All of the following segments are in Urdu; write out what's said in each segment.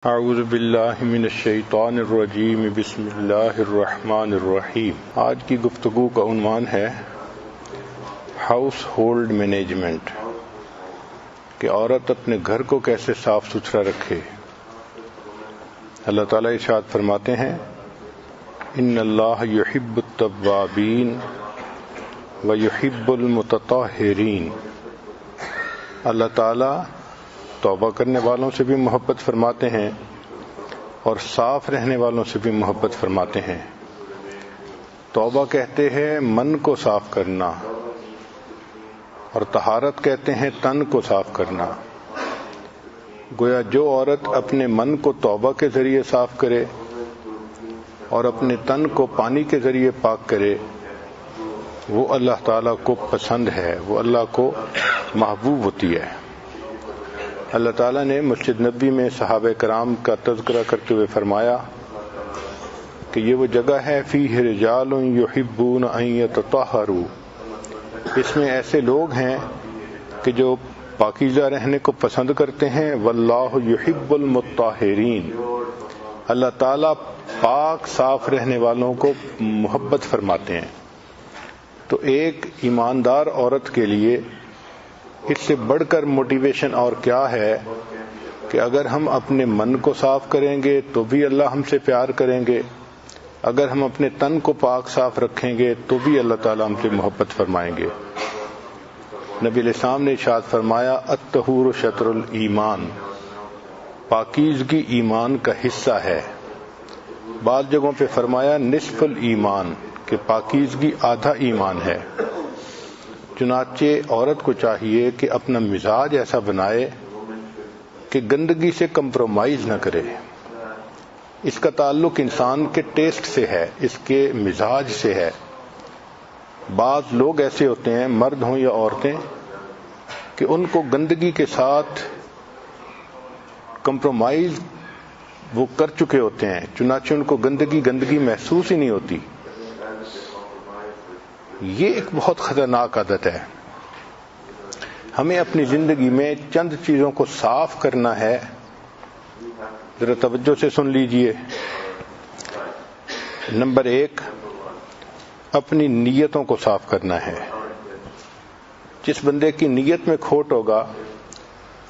اعوذ باللہ من الشیطان الرجیم بسم اللہ الرحمن الرحیم۔ آج کی گفتگو کا عنوان ہے ہاؤس ہولڈ مینجمنٹ، کہ عورت اپنے گھر کو کیسے صاف ستھرا رکھے۔ اللہ تعالیٰ ارشاد فرماتے ہیں ان اللہ یحب التوابین ویحب المتطہرین۔ اللہ تعالیٰ توبہ کرنے والوں سے بھی محبت فرماتے ہیں اور صاف رہنے والوں سے بھی محبت فرماتے ہیں۔ توبہ کہتے ہیں من کو صاف کرنا، اور طہارت کہتے ہیں تن کو صاف کرنا۔ گویا جو عورت اپنے من کو توبہ کے ذریعے صاف کرے اور اپنے تن کو پانی کے ذریعے پاک کرے، وہ اللہ تعالیٰ کو پسند ہے، وہ اللہ کو محبوب ہوتی ہے۔ اللہ تعالیٰ نے مسجد نبوی میں صحابہ کرام کا تذکرہ کرتے ہوئے فرمایا کہ یہ وہ جگہ ہے فیہ رجال یحبون ان یتطہروا، اس میں ایسے لوگ ہیں کہ جو پاکیزہ رہنے کو پسند کرتے ہیں۔ واللہ یحب المطہرین، اللہ تعالیٰ پاک صاف رہنے والوں کو محبت فرماتے ہیں۔ تو ایک ایماندار عورت کے لیے اس سے بڑھ کر موٹیویشن اور کیا ہے کہ اگر ہم اپنے من کو صاف کریں گے تو بھی اللہ ہم سے پیار کریں گے، اگر ہم اپنے تن کو پاک صاف رکھیں گے تو بھی اللہ تعالیٰ ہم سے محبت فرمائیں گے۔ نبی علیہ السلام نے ارشاد فرمایا الطہور شطر الایمان، پاکیزگی ایمان کا حصہ ہے۔ بعض جگہوں پہ فرمایا نصف الایمان، کہ پاکیزگی آدھا ایمان ہے۔ چنانچہ عورت کو چاہیے کہ اپنا مزاج ایسا بنائے کہ گندگی سے کمپرومائز نہ کرے۔ اس کا تعلق انسان کے ٹیسٹ سے ہے، اس کے مزاج سے ہے۔ بعض لوگ ایسے ہوتے ہیں، مرد ہوں یا عورتیں، کہ ان کو گندگی کے ساتھ کمپرومائز وہ کر چکے ہوتے ہیں، چنانچہ ان کو گندگی محسوس ہی نہیں ہوتی۔ یہ ایک بہت خطرناک عادت ہے۔ ہمیں اپنی زندگی میں چند چیزوں کو صاف کرنا ہے، ذرا توجہ سے سن لیجئے۔ نمبر 1، اپنی نیتوں کو صاف کرنا ہے۔ جس بندے کی نیت میں کھوٹ ہوگا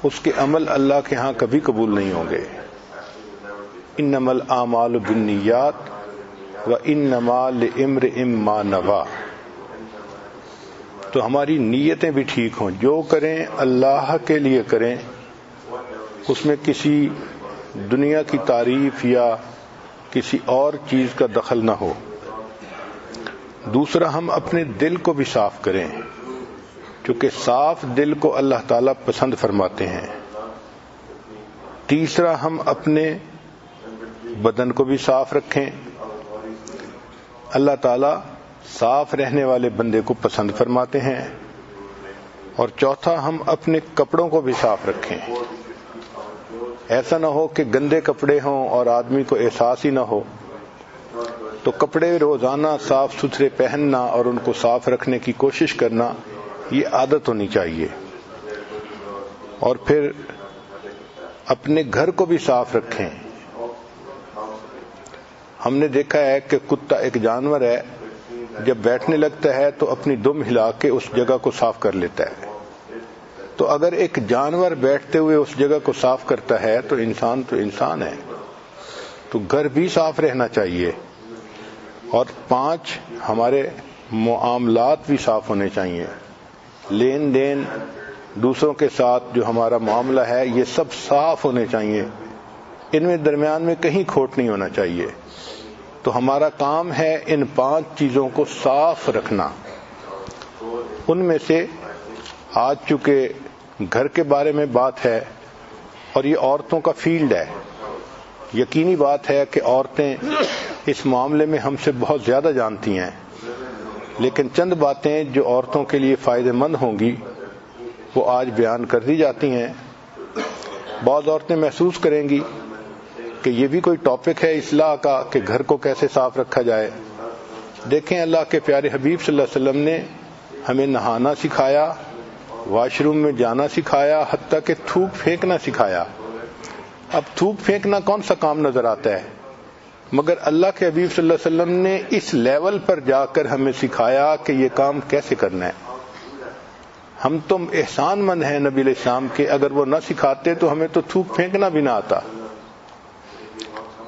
اس کے عمل اللہ کے ہاں کبھی قبول نہیں ہوں گے۔ انما الاعمال بالنیات وانما لامرئ ما نوی۔ تو ہماری نیتیں بھی ٹھیک ہوں، جو کریں اللہ کے لیے کریں، اس میں کسی دنیا کی تعریف یا کسی اور چیز کا دخل نہ ہو۔ دوسرا، ہم اپنے دل کو بھی صاف کریں، چونکہ صاف دل کو اللہ تعالیٰ پسند فرماتے ہیں۔ تیسرا، ہم اپنے بدن کو بھی صاف رکھیں، اللہ تعالیٰ صاف رہنے والے بندے کو پسند فرماتے ہیں۔ اور چوتھا، ہم اپنے کپڑوں کو بھی صاف رکھیں۔ ایسا نہ ہو کہ گندے کپڑے ہوں اور آدمی کو احساس ہی نہ ہو۔ تو کپڑے روزانہ صاف ستھرے پہننا اور ان کو صاف رکھنے کی کوشش کرنا، یہ عادت ہونی چاہیے۔ اور پھر اپنے گھر کو بھی صاف رکھیں۔ ہم نے دیکھا ہے کہ کتا ایک جانور ہے، جب بیٹھنے لگتا ہے تو اپنی دم ہلا کے اس جگہ کو صاف کر لیتا ہے۔ تو اگر ایک جانور بیٹھتے ہوئے اس جگہ کو صاف کرتا ہے تو انسان ہے، تو گھر بھی صاف رہنا چاہیے۔ اور 5، ہمارے معاملات بھی صاف ہونے چاہیے۔ لین دین دوسروں کے ساتھ جو ہمارا معاملہ ہے، یہ سب صاف ہونے چاہیے، ان میں درمیان میں کہیں کھوٹ نہیں ہونا چاہیے۔ تو ہمارا کام ہے ان 5 چیزوں کو صاف رکھنا۔ ان میں سے آج چونکہ گھر کے بارے میں بات ہے اور یہ عورتوں کا فیلڈ ہے، یقینی بات ہے کہ عورتیں اس معاملے میں ہم سے بہت زیادہ جانتی ہیں، لیکن چند باتیں جو عورتوں کے لیے فائدہ مند ہوں گی وہ آج بیان کر دی جاتی ہیں۔ بعض عورتیں محسوس کریں گی کہ یہ بھی کوئی ٹاپک ہے اصلاح کا کہ گھر کو کیسے صاف رکھا جائے۔ دیکھیں، اللہ کے پیارے حبیب صلی اللہ علیہ وسلم نے ہمیں نہانا سکھایا، واش روم میں جانا سکھایا، حتیٰ کہ تھوک پھینکنا سکھایا۔ اب تھوک پھینکنا کون سا کام نظر آتا ہے، مگر اللہ کے حبیب صلی اللہ علیہ وسلم نے اس لیول پر جا کر ہمیں سکھایا کہ یہ کام کیسے کرنا ہے۔ ہم تم احسان مند ہیں نبی علیہ السلام کے، اگر وہ نہ سکھاتے تو ہمیں تو تھوک پھینکنا بھی نہ آتا۔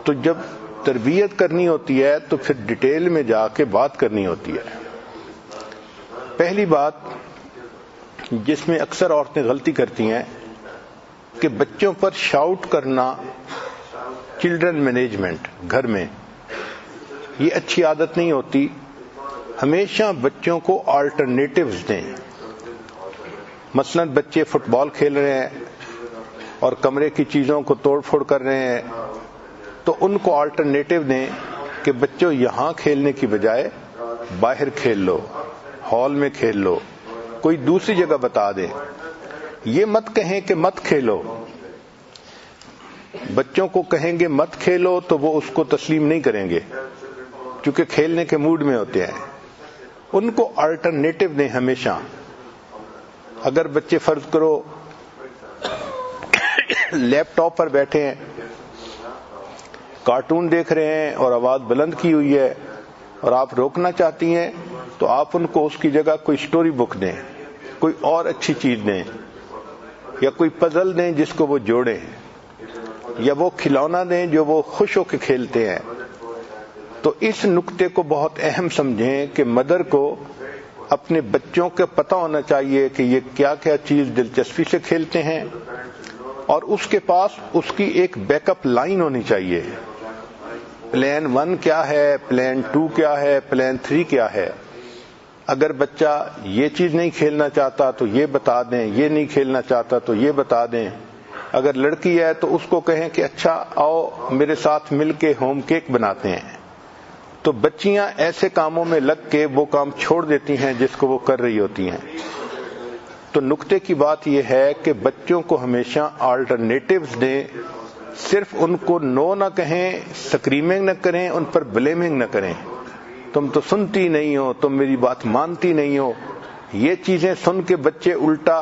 تو جب تربیت کرنی ہوتی ہے تو پھر ڈیٹیل میں جا کے بات کرنی ہوتی ہے۔ پہلی بات جس میں اکثر عورتیں غلطی کرتی ہیں کہ بچوں پر شاؤٹ کرنا، چلڈرن مینجمنٹ گھر میں، یہ اچھی عادت نہیں ہوتی۔ ہمیشہ بچوں کو آلٹرنیٹیوز دیں۔ مثلا بچے فٹ بال کھیل رہے ہیں اور کمرے کی چیزوں کو توڑ پھوڑ کر رہے ہیں تو ان کو آلٹرنیٹیو دیں کہ بچوں یہاں کھیلنے کی بجائے باہر کھیل لو، ہال میں کھیل لو، کوئی دوسری جگہ بتا دیں۔ یہ مت کہیں کہ مت کھیلو۔ بچوں کو کہیں گے مت کھیلو تو وہ اس کو تسلیم نہیں کریں گے کیونکہ کھیلنے کے موڈ میں ہوتے ہیں۔ ان کو آلٹرنیٹیو دیں ہمیشہ۔ اگر بچے فرض کرو لیپ ٹاپ پر بیٹھے ہیں، کارٹون دیکھ رہے ہیں اور آواز بلند کی ہوئی ہے اور آپ روکنا چاہتی ہیں تو آپ ان کو اس کی جگہ کوئی سٹوری بک دیں، کوئی اور اچھی چیز دیں، یا کوئی پزل دیں جس کو وہ جوڑیں، یا وہ کھلونا دیں جو وہ خوش ہو کے کھیلتے ہیں۔ تو اس نقطے کو بہت اہم سمجھیں کہ مدر کو اپنے بچوں کا پتہ ہونا چاہیے کہ یہ کیا کیا چیز دلچسپی سے کھیلتے ہیں، اور اس کے پاس اس کی ایک بیک اپ لائن ہونی چاہیے۔ پلان 1 کیا ہے، پلان 2 کیا ہے، پلان 3 کیا ہے۔ اگر بچہ یہ چیز نہیں کھیلنا چاہتا تو یہ بتا دیں، یہ نہیں کھیلنا چاہتا تو یہ بتا دیں۔ اگر لڑکی ہے تو اس کو کہیں کہ اچھا آؤ میرے ساتھ مل کے ہوم کیک بناتے ہیں۔ تو بچیاں ایسے کاموں میں لگ کے وہ کام چھوڑ دیتی ہیں جس کو وہ کر رہی ہوتی ہیں۔ تو نقطے کی بات یہ ہے کہ بچوں کو ہمیشہ آلٹرنیٹیوز دیں، صرف ان کو نو نہ کہیں، سکریمنگ نہ کریں، ان پر بلیمنگ نہ کریں۔ تم تو سنتی نہیں ہو، تم میری بات مانتی نہیں ہو۔ یہ چیزیں سن کے بچے الٹا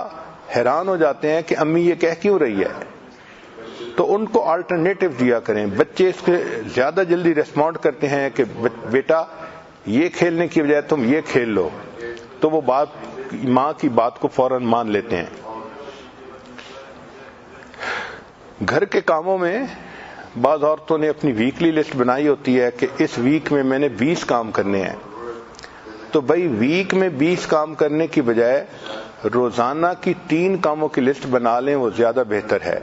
حیران ہو جاتے ہیں کہ امی یہ کہہ کیوں رہی ہے۔ تو ان کو آلٹرنیٹیو دیا کریں۔ بچے اس کے زیادہ جلدی ریسپونڈ کرتے ہیں کہ بیٹا یہ کھیلنے کی بجائے تم یہ کھیل لو، تو وہ ماں کی بات کو فوراً مان لیتے ہیں۔ گھر کے کاموں میں بعض عورتوں نے اپنی ویکلی لسٹ بنائی ہوتی ہے کہ اس ویک میں نے 20 کام کرنے ہیں۔ تو بھائی ویک میں 20 کام کرنے کی بجائے روزانہ کی 3 کاموں کی لسٹ بنا لیں، وہ زیادہ بہتر ہے۔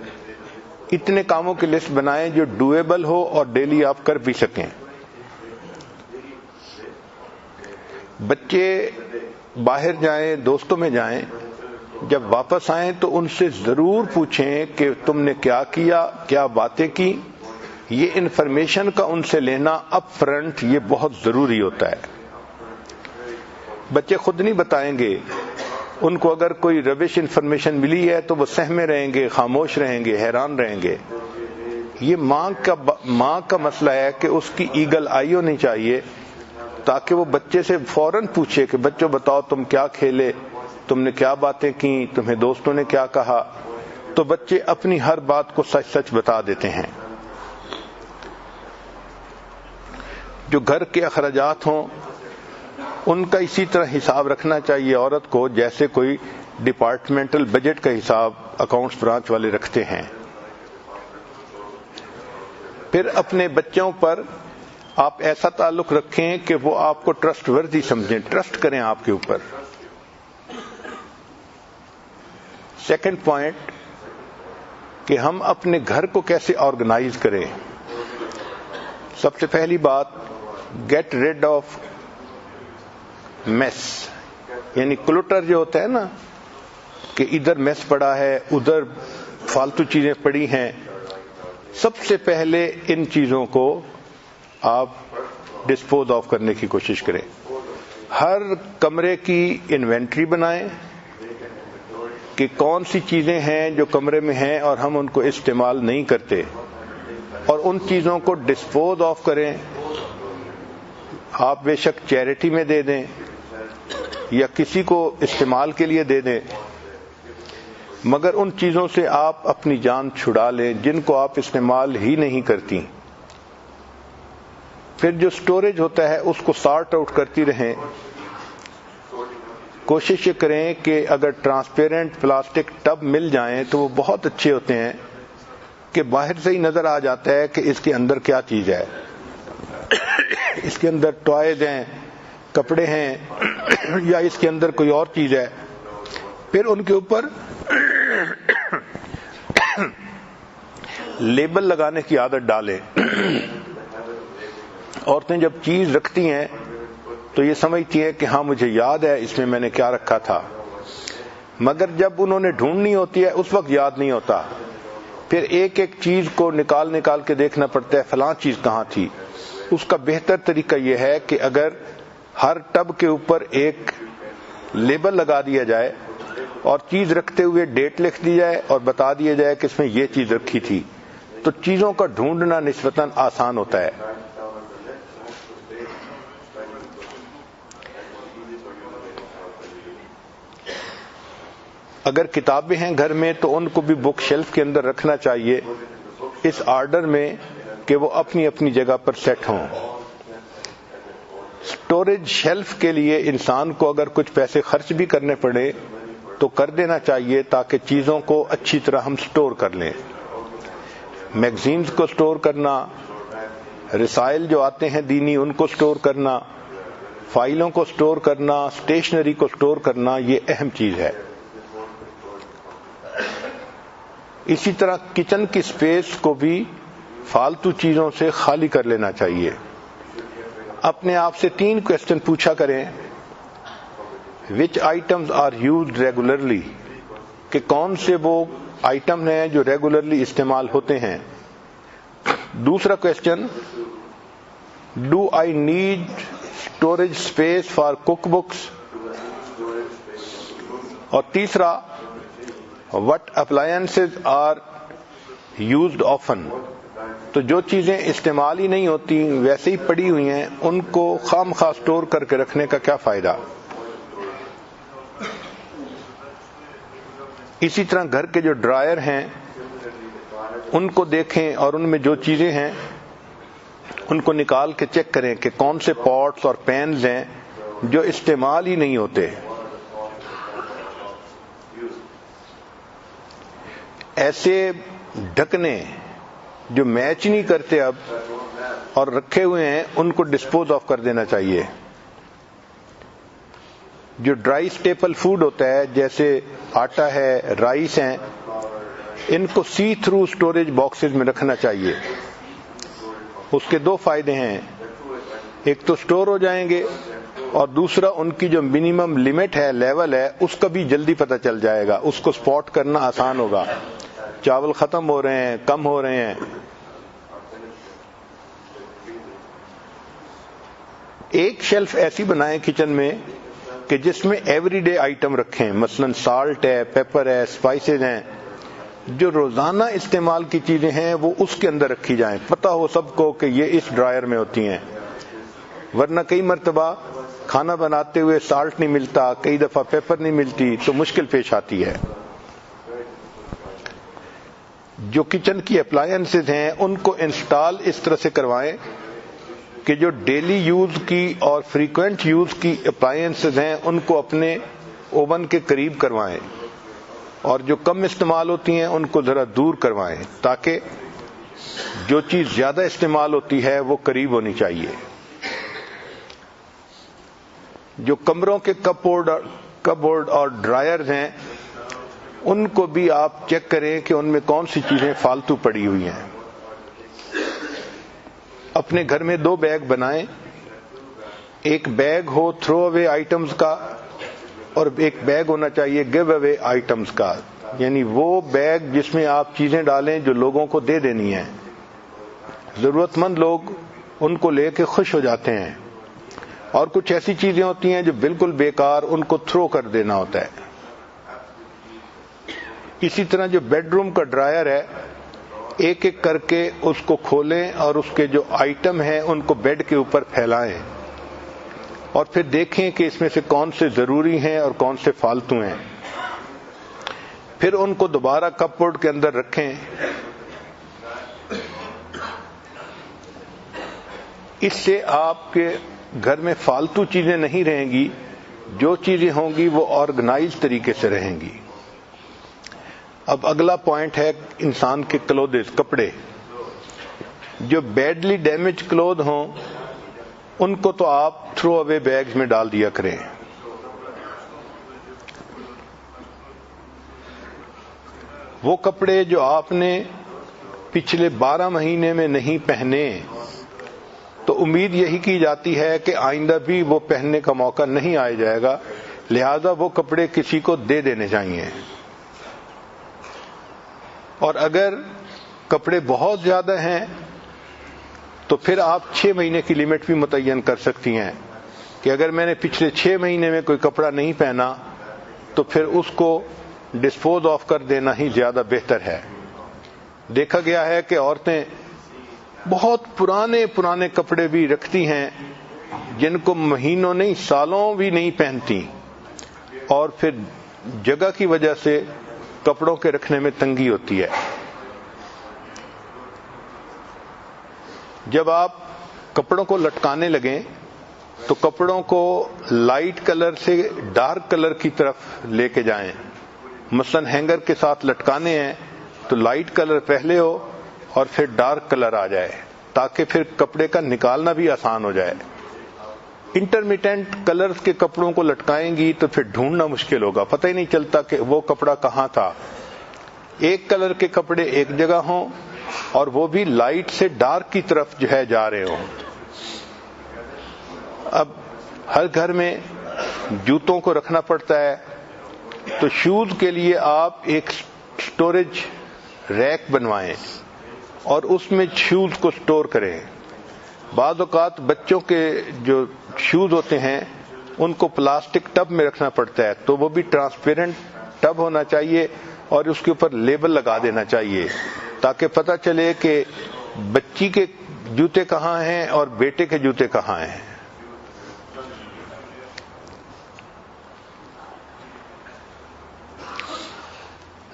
اتنے کاموں کی لسٹ بنائیں جو ڈویبل ہو اور ڈیلی آپ کر بھی سکیں۔ بچے باہر جائیں، دوستوں میں جائیں، جب واپس آئیں تو ان سے ضرور پوچھیں کہ تم نے کیا کیا، کیا باتیں کی۔ یہ انفارمیشن کا ان سے لینا اپ فرنٹ یہ بہت ضروری ہوتا ہے۔ بچے خود نہیں بتائیں گے، ان کو اگر کوئی ربش انفارمیشن ملی ہے تو وہ سہمے رہیں گے، خاموش رہیں گے، حیران رہیں گے۔ یہ ماں کا مسئلہ ہے کہ اس کی ایگل آئی ہونی چاہیے تاکہ وہ بچے سے فوراً پوچھے کہ بچوں بتاؤ تم کیا کھیلے، تم نے کیا باتیں کی، تمہیں دوستوں نے کیا کہا۔ تو بچے اپنی ہر بات کو سچ سچ بتا دیتے ہیں۔ جو گھر کے اخراجات ہوں ان کا اسی طرح حساب رکھنا چاہیے عورت کو جیسے کوئی ڈپارٹمنٹل بجٹ کا حساب اکاؤنٹس برانچ والے رکھتے ہیں۔ پھر اپنے بچوں پر آپ ایسا تعلق رکھیں کہ وہ آپ کو ٹرسٹ وردی سمجھیں، ٹرسٹ کریں آپ کے اوپر۔ سیکنڈ پوائنٹ کہ ہم اپنے گھر کو کیسے آرگنائز کریں۔ سب سے پہلی بات، گیٹ ریڈ آف میس، یعنی کلٹر جو ہوتا ہے نا کہ ادھر میس پڑا ہے، ادھر فالتو چیزیں پڑی ہیں، سب سے پہلے ان چیزوں کو آپ ڈسپوز آف کرنے کی کوشش کریں۔ ہر کمرے کی انوینٹری بنائیں کہ کون سی چیزیں ہیں جو کمرے میں ہیں اور ہم ان کو استعمال نہیں کرتے، اور ان چیزوں کو ڈسپوز آف کریں۔ آپ بے شک چیریٹی میں دے دیں یا کسی کو استعمال کے لیے دے دیں۔ مگر ان چیزوں سے آپ اپنی جان چھڑا لیں جن کو آپ استعمال ہی نہیں کرتی. پھر جو سٹوریج ہوتا ہے اس کو سارٹ آؤٹ کرتی رہیں. کوشش یہ کریں کہ اگر ٹرانسپیرنٹ پلاسٹک ٹب مل جائیں تو وہ بہت اچھے ہوتے ہیں کہ باہر سے ہی نظر آ جاتا ہے کہ اس کے اندر کیا چیز ہے. اس کے اندر ٹوائز ہیں، کپڑے ہیں، یا اس کے اندر کوئی اور چیز ہے. پھر ان کے اوپر لیبل لگانے کی عادت ڈالیں. عورتیں جب چیز رکھتی ہیں تو یہ سمجھتی ہیں کہ ہاں مجھے یاد ہے اس میں نے کیا رکھا تھا، مگر جب انہوں نے ڈھونڈنی ہوتی ہے اس وقت یاد نہیں ہوتا. پھر ایک ایک چیز کو نکال کے دیکھنا پڑتا ہے فلاں چیز کہاں تھی. اس کا بہتر طریقہ یہ ہے کہ اگر ہر ٹب کے اوپر ایک لیبل لگا دیا جائے اور چیز رکھتے ہوئے ڈیٹ لکھ دی جائے اور بتا دیا جائے کہ اس میں یہ چیز رکھی تھی، تو چیزوں کا ڈھونڈنا نسبتاً آسان ہوتا ہے. اگر کتابیں ہیں گھر میں تو ان کو بھی بک شیلف کے اندر رکھنا چاہیے اس آرڈر میں کہ وہ اپنی اپنی جگہ پر سیٹ ہوں. سٹوریج شیلف کے لیے انسان کو اگر کچھ پیسے خرچ بھی کرنے پڑے تو کر دینا چاہیے تاکہ چیزوں کو اچھی طرح ہم سٹور کر لیں. میگزینز کو سٹور کرنا، رسائل جو آتے ہیں دینی ان کو سٹور کرنا، فائلوں کو سٹور کرنا، اسٹیشنری کو سٹور کرنا، یہ اہم چیز ہے. اسی طرح کچن کی سپیس کو بھی فالتو چیزوں سے خالی کر لینا چاہیے. اپنے آپ سے 3 کوسچن پوچھا کریں. وچ آئٹمز آر یوزڈ ریگولرلی، کہ کون سے وہ آئٹم ہیں جو ریگولرلی استعمال ہوتے ہیں. دوسرا question, do I need storage space for cookbooks. اور تیسرا، what appliances are used often. تو جو چیزیں استعمال ہی نہیں ہوتی ویسے ہی پڑی ہوئی ہیں ان کو خام خواہ اسٹور کر کے رکھنے کا کیا فائدہ. اسی طرح گھر کے جو ڈرائر ہیں ان کو دیکھیں اور ان میں جو چیزیں ہیں ان کو نکال کے چیک کریں کہ کون سے پاٹس اور پینز ہیں جو استعمال ہی نہیں ہوتے. ایسے ڈھکنے جو میچ نہیں کرتے اب اور رکھے ہوئے ہیں ان کو ڈسپوز آف کر دینا چاہیے. جو ڈرائی سٹیپل فوڈ ہوتا ہے جیسے آٹا ہے، رائس ہیں، ان کو سی تھرو سٹوریج باکسز میں رکھنا چاہیے. اس کے 2 فائدے ہیں، ایک تو سٹور ہو جائیں گے اور دوسرا ان کی جو منیمم لمٹ ہے، لیول ہے، اس کا بھی جلدی پتہ چل جائے گا، اس کو سپاٹ کرنا آسان ہوگا. چاول ختم ہو رہے ہیں، کم ہو رہے ہیں. ایک شیلف ایسی بنائیں کچن میں کہ جس میں ایوری ڈے آئٹم رکھیں، مثلا سالٹ ہے، پیپر ہے، اسپائسز ہیں، جو روزانہ استعمال کی چیزیں ہیں وہ اس کے اندر رکھی جائیں. پتہ ہو سب کو کہ یہ اس ڈرائر میں ہوتی ہیں، ورنہ کئی مرتبہ کھانا بناتے ہوئے سالٹ نہیں ملتا، کئی دفعہ پیپر نہیں ملتی تو مشکل پیش آتی ہے. جو کچن کی اپلائنسز ہیں ان کو انسٹال اس طرح سے کروائیں کہ جو ڈیلی یوز کی اور فریکوینٹ یوز کی اپلائنسز ہیں ان کو اپنے اوون کے قریب کروائیں اور جو کم استعمال ہوتی ہیں ان کو ذرا دور کروائیں تاکہ جو چیز زیادہ استعمال ہوتی ہے وہ قریب ہونی چاہیے. جو کمروں کے کپ بورڈ اور ڈرائرز ہیں ان کو بھی آپ چیک کریں کہ ان میں کون سی چیزیں فالتو پڑی ہوئی ہیں. اپنے گھر میں 2 بیگ بنائیں، ایک بیگ ہو تھرو اوے آئٹمز کا اور ایک بیگ ہونا چاہیے گیو اوے آئٹمز کا، یعنی وہ بیگ جس میں آپ چیزیں ڈالیں جو لوگوں کو دے دینی ہیں. ضرورت مند لوگ ان کو لے کے خوش ہو جاتے ہیں، اور کچھ ایسی چیزیں ہوتی ہیں جو بالکل بیکار، ان کو تھرو کر دینا ہوتا ہے. اسی طرح جو بیڈ روم کا ڈرائر ہے ایک ایک کر کے اس کو کھولیں اور اس کے جو آئٹم ہیں ان کو بیڈ کے اوپر پھیلائیں اور پھر دیکھیں کہ اس میں سے کون سے ضروری ہیں اور کون سے فالتو ہیں. پھر ان کو دوبارہ کپ بورڈ کے اندر رکھیں. اس سے آپ کے گھر میں فالتو چیزیں نہیں رہیں گی، جو چیزیں ہوں گی وہ آرگنائز طریقے سے رہیں گی. اب اگلا پوائنٹ ہے انسان کے کلوتھز، کپڑے. جو بیڈلی ڈیمیج کلوتھ ہوں ان کو تو آپ تھرو اوے بیگز میں ڈال دیا کریں. وہ کپڑے جو آپ نے پچھلے 12 مہینے میں نہیں پہنے تو امید یہی کی جاتی ہے کہ آئندہ بھی وہ پہننے کا موقع نہیں آیا جائے گا، لہذا وہ کپڑے کسی کو دے دینے چاہیے. اور اگر کپڑے بہت زیادہ ہیں تو پھر آپ 6 مہینے کی لمٹ بھی متعین کر سکتی ہیں کہ اگر میں نے پچھلے 6 مہینے میں کوئی کپڑا نہیں پہنا تو پھر اس کو ڈسپوز آف کر دینا ہی زیادہ بہتر ہے. دیکھا گیا ہے کہ عورتیں بہت پرانے کپڑے بھی رکھتی ہیں جن کو مہینوں نہیں سالوں بھی نہیں پہنتی، اور پھر جگہ کی وجہ سے کپڑوں کے رکھنے میں تنگی ہوتی ہے. جب آپ کپڑوں کو لٹکانے لگیں تو کپڑوں کو لائٹ کلر سے ڈارک کلر کی طرف لے کے جائیں. مثلا ہینگر کے ساتھ لٹکانے ہیں تو لائٹ کلر پہلے ہو اور پھر ڈارک کلر آ جائے تاکہ پھر کپڑے کا نکالنا بھی آسان ہو جائے. انٹرمیٹنٹ کلرز کے کپڑوں کو لٹکائیں گی تو پھر ڈھونڈنا مشکل ہوگا، پتہ ہی نہیں چلتا کہ وہ کپڑا کہاں تھا. ایک کلر کے کپڑے ایک جگہ ہوں اور وہ بھی لائٹ سے ڈارک کی طرف جو ہے جا رہے ہوں. اب ہر گھر میں جوتوں کو رکھنا پڑتا ہے تو شوز کے لیے آپ ایک سٹوریج ریک بنوائیں اور اس میں شوز کو سٹور کریں. بعض اوقات بچوں کے جو شوز ہوتے ہیں ان کو پلاسٹک ٹب میں رکھنا پڑتا ہے تو وہ بھی ٹرانسپیرنٹ ٹب ہونا چاہیے اور اس کے اوپر لیبل لگا دینا چاہیے تاکہ پتہ چلے کہ بچی کے جوتے کہاں ہیں اور بیٹے کے جوتے کہاں ہیں.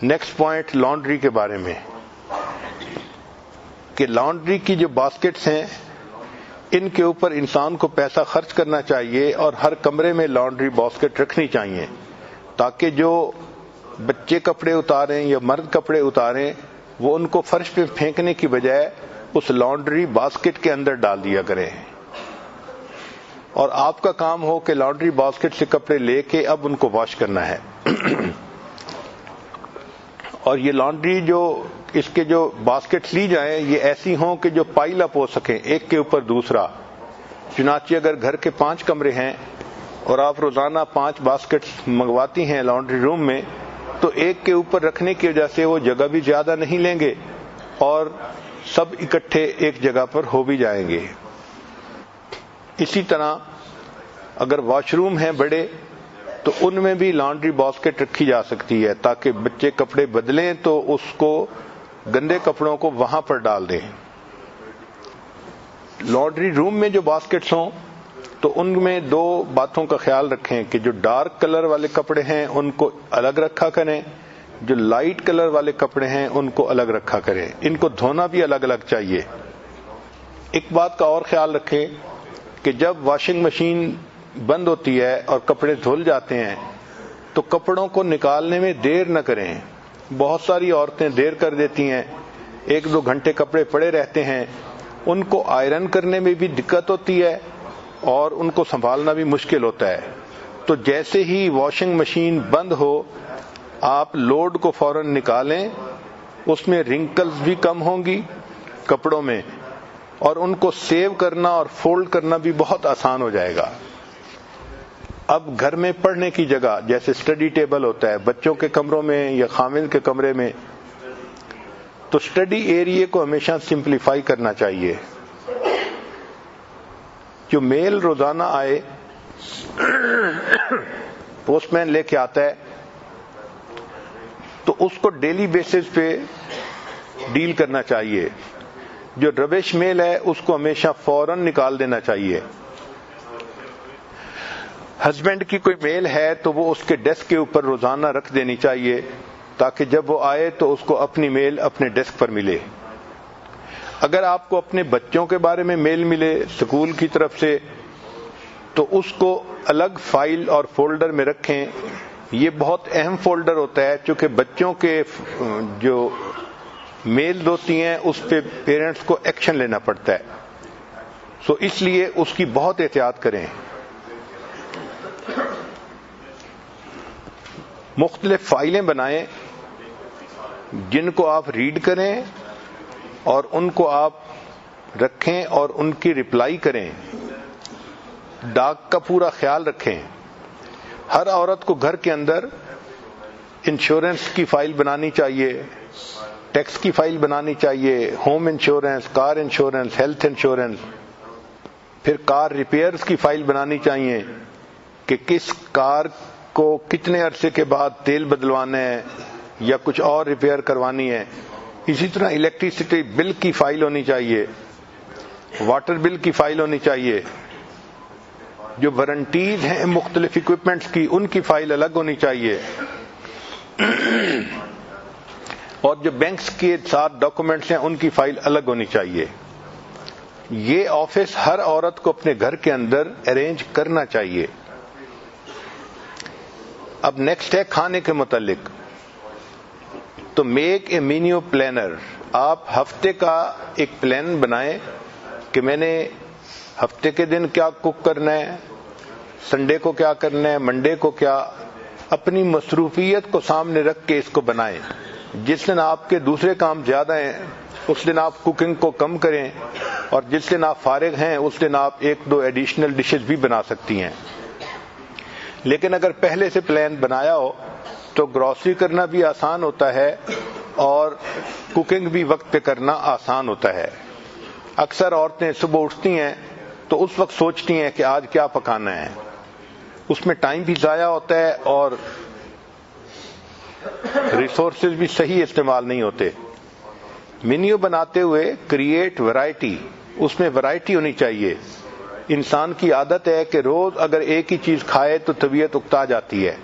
نیکسٹ پوائنٹ لانڈری کے بارے میں، کہ لانڈری کی جو باسکٹس ہیں ان کے اوپر انسان کو پیسہ خرچ کرنا چاہیے اور ہر کمرے میں لانڈری باسکٹ رکھنی چاہیے تاکہ جو بچے کپڑے اتاریں یا مرد کپڑے اتاریں وہ ان کو فرش پہ پھینکنے کی بجائے اس لانڈری باسکٹ کے اندر ڈال دیا کریں، اور آپ کا کام ہو کہ لانڈری باسکٹ سے کپڑے لے کے اب ان کو واش کرنا ہے. اور یہ لانڈری جو اس کے جو باسکٹس لی جائیں یہ ایسی ہوں کہ جو پائل اپ ہو سکیں ایک کے اوپر دوسرا. چنانچہ اگر گھر کے 5 کمرے ہیں اور آپ روزانہ 5 باسکٹس منگواتی ہیں لانڈری روم میں تو ایک کے اوپر رکھنے کی وجہ سے وہ جگہ بھی زیادہ نہیں لیں گے اور سب اکٹھے ایک جگہ پر ہو بھی جائیں گے. اسی طرح اگر واش روم ہیں بڑے تو ان میں بھی لانڈری باسکٹ رکھی جا سکتی ہے تاکہ بچے کپڑے بدلیں تو اس کو گندے کپڑوں کو وہاں پر ڈال دیں. لانڈری روم میں جو باسکٹس ہوں تو ان میں 2 باتوں کا خیال رکھیں کہ جو ڈارک کلر والے کپڑے ہیں ان کو الگ رکھا کریں، جو لائٹ کلر والے کپڑے ہیں ان کو الگ رکھا کریں. ان کو دھونا بھی الگ الگ چاہیے. ایک بات کا اور خیال رکھیں کہ جب واشنگ مشین بند ہوتی ہے اور کپڑے دھل جاتے ہیں تو کپڑوں کو نکالنے میں دیر نہ کریں. بہت ساری عورتیں دیر کر دیتی ہیں، 1-2 گھنٹے کپڑے پڑے رہتے ہیں، ان کو آئرن کرنے میں بھی دقت ہوتی ہے اور ان کو سنبھالنا بھی مشکل ہوتا ہے. تو جیسے ہی واشنگ مشین بند ہو آپ لوڈ کو فوراً نکالیں، اس میں رنکلز بھی کم ہوں گی کپڑوں میں اور ان کو سیو کرنا اور فولڈ کرنا بھی بہت آسان ہو جائے گا. اب گھر میں پڑھنے کی جگہ جیسے اسٹڈی ٹیبل ہوتا ہے بچوں کے کمروں میں یا خاوند کے کمرے میں، تو اسٹڈی ایریے کو ہمیشہ سمپلیفائی کرنا چاہیے. جو میل روزانہ آئے پوسٹ مین لے کے آتا ہے تو اس کو ڈیلی بیسس پہ ڈیل کرنا چاہیے. جو ربش میل ہے اس کو ہمیشہ فوراً نکال دینا چاہیے. ہسبینڈ کی کوئی میل ہے تو وہ اس کے ڈیسک کے اوپر روزانہ رکھ دینی چاہیے تاکہ جب وہ آئے تو اس کو اپنی میل اپنے ڈیسک پر ملے. اگر آپ کو اپنے بچوں کے بارے میں میل ملے اسکول کی طرف سے تو اس کو الگ فائل اور فولڈر میں رکھیں. یہ بہت اہم فولڈر ہوتا ہے چونکہ بچوں کے جو میل ہوتی ہیں اس پہ پیرنٹس کو ایکشن لینا پڑتا ہے. سو اس لیے اس کی بہت احتیاط کریں. مختلف فائلیں بنائیں جن کو آپ ریڈ کریں اور ان کو آپ رکھیں اور ان کی رپلائی کریں. ڈاک کا پورا خیال رکھیں. ہر عورت کو گھر کے اندر انشورنس کی فائل بنانی چاہیے, ٹیکس کی فائل بنانی چاہیے, home insurance, car insurance, health insurance, پھر کار ریپیئرز کی فائل بنانی چاہیے کہ کس کار کو کتنے عرصے کے بعد تیل بدلوانا ہے یا کچھ اور ریپیئر کروانی ہے. اسی طرح الیکٹریسٹی بل کی فائل ہونی چاہیے, واٹر بل کی فائل ہونی چاہیے. جو وارنٹیز ہیں مختلف اکوپمنٹس کی ان کی فائل الگ ہونی چاہیے. اور جو بینکس کے ساتھ ڈاکومنٹس ہیں ان کی فائل الگ ہونی چاہیے. یہ آفس ہر عورت کو اپنے گھر کے اندر ارینج کرنا چاہیے. اب نیکسٹ ہے کھانے کے متعلق. تو میک اے مینیو پلانر. آپ ہفتے کا ایک پلان بنائیں کہ میں نے ہفتے کے دن کیا کوک کرنا ہے, سنڈے کو کیا کرنا ہے, منڈے کو کیا. اپنی مصروفیت کو سامنے رکھ کے اس کو بنائیں. جس دن آپ کے دوسرے کام زیادہ ہیں اس دن آپ کوکنگ کو کم کریں, اور جس دن آپ فارغ ہیں اس دن آپ 1-2 ایڈیشنل ڈشز بھی بنا سکتی ہیں. لیکن اگر پہلے سے پلان بنایا ہو تو گروسری کرنا بھی آسان ہوتا ہے اور کوکنگ بھی وقت پہ کرنا آسان ہوتا ہے. اکثر عورتیں صبح اٹھتی ہیں تو اس وقت سوچتی ہیں کہ آج کیا پکانا ہے. اس میں ٹائم بھی ضائع ہوتا ہے اور ریسورسز بھی صحیح استعمال نہیں ہوتے. مینیو بناتے ہوئے کریٹ ورائٹی. اس میں ورائٹی ہونی چاہیے. انسان کی عادت ہے کہ روز اگر ایک ہی چیز کھائے تو طبیعت اکتا جاتی ہے.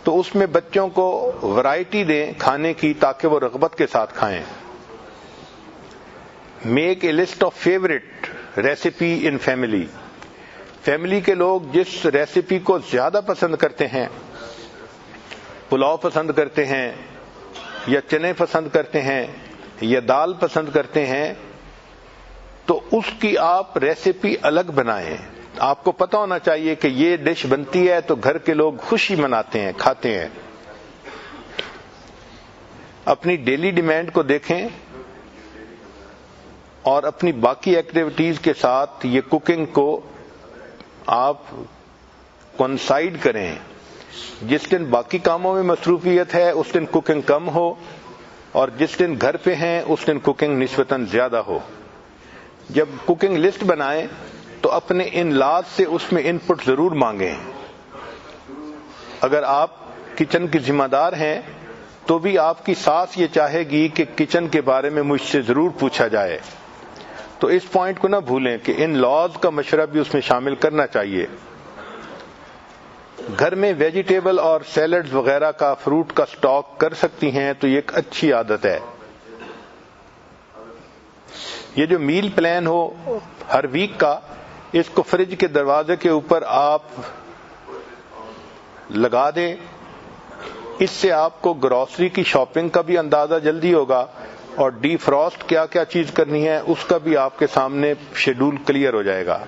تو اس میں بچوں کو ورائٹی دیں کھانے کی تاکہ وہ رغبت کے ساتھ کھائیں. Make a list of favourite recipe in family. Family کے لوگ جس ریسیپی کو زیادہ پسند کرتے ہیں, پلاؤ پسند کرتے ہیں یا چنے پسند کرتے ہیں یا دال پسند کرتے ہیں, تو اس کی آپ ریسیپی الگ بنائیں. آپ کو پتہ ہونا چاہیے کہ یہ ڈش بنتی ہے تو گھر کے لوگ خوشی مناتے ہیں, کھاتے ہیں. اپنی ڈیلی ڈیمانڈ کو دیکھیں اور اپنی باقی ایکٹیویٹیز کے ساتھ یہ کوکنگ کو آپ کنسائڈ کریں. جس دن باقی کاموں میں مصروفیت ہے اس دن کوکنگ کم ہو, اور جس دن گھر پہ ہیں اس دن کوکنگ نسبتاً زیادہ ہو. جب کوکنگ لسٹ بنائیں تو اپنے ان لاز سے اس میں ان پٹ ضرور مانگیں. اگر آپ کچن کی ذمہ دار ہیں تو بھی آپ کی ساس یہ چاہے گی کہ کچن کے بارے میں مجھ سے ضرور پوچھا جائے. تو اس پوائنٹ کو نہ بھولیں کہ ان لاز کا مشورہ بھی اس میں شامل کرنا چاہیے. گھر میں ویجیٹیبل اور سیلڈز وغیرہ کا, فروٹ کا سٹاک کر سکتی ہیں تو یہ ایک اچھی عادت ہے. یہ جو میل پلان ہو ہر ویک کا, اس کو فریج کے دروازے کے اوپر آپ لگا دیں. اس سے آپ کو گروسری کی شاپنگ کا بھی اندازہ جلدی ہوگا اور ڈی فراسٹ کیا کیا چیز کرنی ہے اس کا بھی آپ کے سامنے شیڈول کلیئر ہو جائے گا.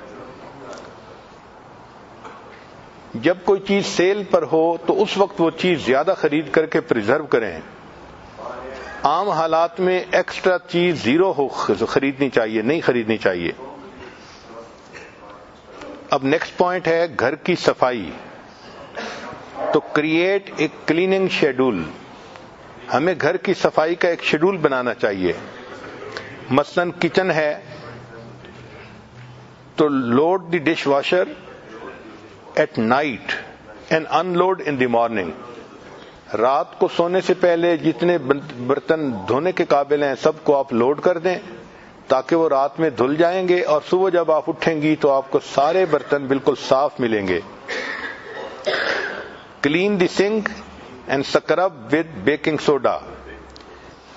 جب کوئی چیز سیل پر ہو تو اس وقت وہ چیز زیادہ خرید کر کے پریزرو کریں. عام حالات میں ایکسٹرا چیز زیرو ہو خریدنی چاہیے, نہیں خریدنی چاہیے. اب نیکسٹ پوائنٹ ہے گھر کی صفائی. تو کریٹ ایک کلیننگ شیڈول. ہمیں گھر کی صفائی کا ایک شیڈول بنانا چاہیے. مثلاً کچن ہے تو load the dishwasher at night and unload in the morning. رات کو سونے سے پہلے جتنے برتن دھونے کے قابل ہیں سب کو آپ لوڈ کر دیں تاکہ وہ رات میں دھل جائیں گے اور صبح جب آپ اٹھیں گی تو آپ کو سارے برتن بالکل صاف ملیں گے. Clean the sink and scrub with baking soda.